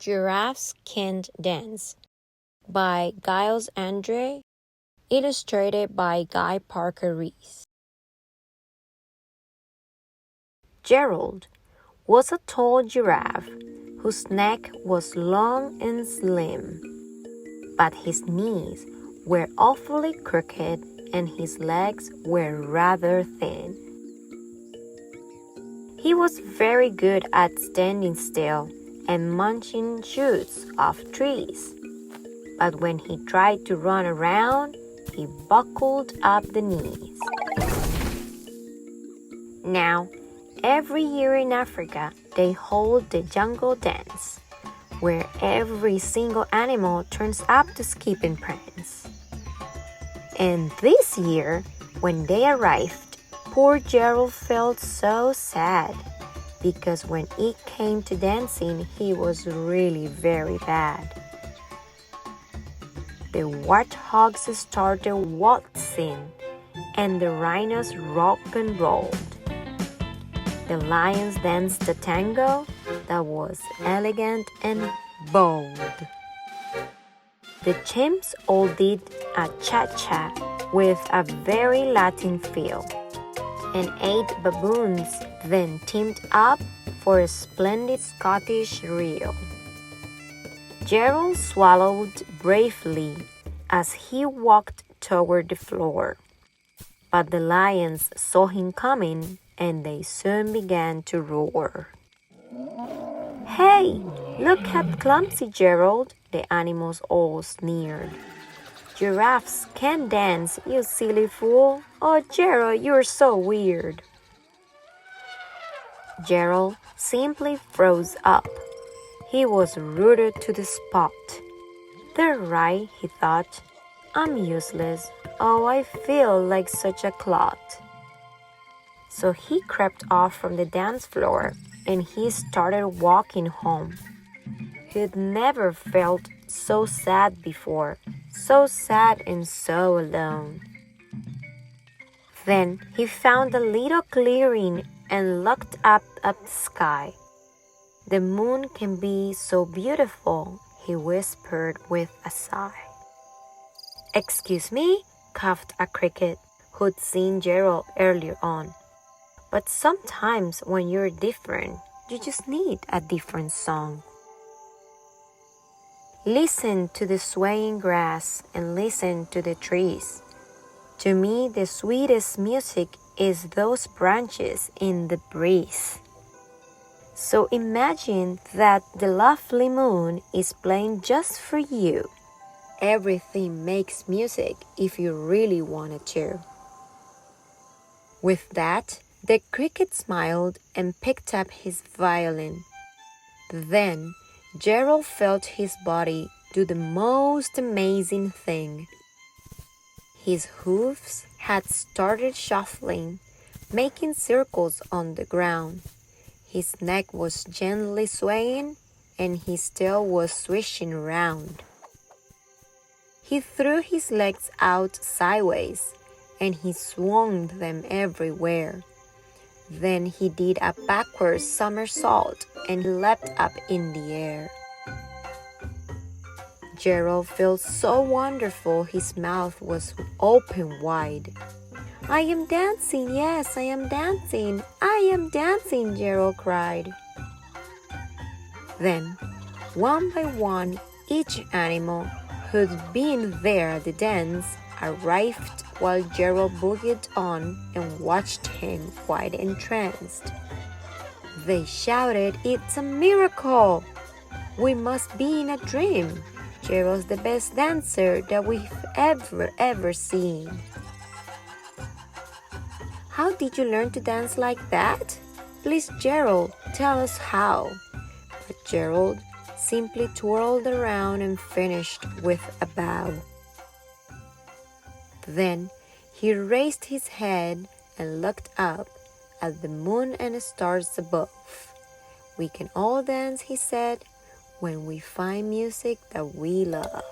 Giraffes Can't Dance by Giles Andre, illustrated by Guy Parker Reese. Gerald was a tall giraffe whose neck was long and slim, but his knees were awfully crooked and his legs were rather thin. He was very good at standing still and munching shoots off trees, but when he tried to run around, he buckled up the knees. Now, every year in Africa, they hold the jungle dance, where every single animal turns up to skip and prance. And this year, when they arrived, poor Gerald felt so sad, because when it came to dancing, he was really very bad. The warthogs started waltzing, and the rhinos rock and rolled. The lions danced a tango that was elegant and bold. The chimps all did a cha-cha with a very Latin feel, and 8 baboons then teamed up for a splendid Scottish reel. Gerald swallowed bravely as he walked toward the floor, but the lions saw him coming and they soon began to roar. "Hey, look at clumsy Gerald," the animals all sneered. "Giraffes can't dance, you silly fool. Oh, Gerald, you're so weird." Gerald simply froze up. He was rooted to the spot. "They're right," he thought. "I'm useless. Oh, I feel like such a clod." So he crept off from the dance floor and he started walking home. He'd never felt so sad before, so sad and so alone. Then he found a little clearing and looked up at the sky. "The moon can be so beautiful," he whispered with a sigh. "Excuse me," coughed a cricket who'd seen Gerald earlier on. "But sometimes when you're different, you just need a different song." Listen to the swaying grass and listen to the trees. To me, the sweetest music is those branches in the breeze. So imagine that the lovely moon is playing just for you. Everything makes music if you really want it to. With that, the cricket smiled and picked up his violin. Then Gerald felt his body do the most amazing thing. His hooves had started shuffling, making circles on the ground. His neck was gently swaying, and his tail was swishing around. He threw his legs out sideways, and he swung them everywhere. Then he did a backward somersault and leapt up in the air. Gerald felt so wonderful his mouth was open wide. "I am dancing, yes, I am dancing, I am dancing," Gerald cried. Then, one by one, each animal who'd been there at the dance arrived while Gerald boogied on and watched him quite entranced. They shouted, "It's a miracle! We must be in a dream. Gerald's the best dancer that we've ever seen." "How did you learn to dance like that? Please, Gerald, tell us how." But Gerald simply twirled around and finished with a bow. Then he raised his head and looked up at the moon and the stars above. "We can all dance," he said, "when we find music that we love."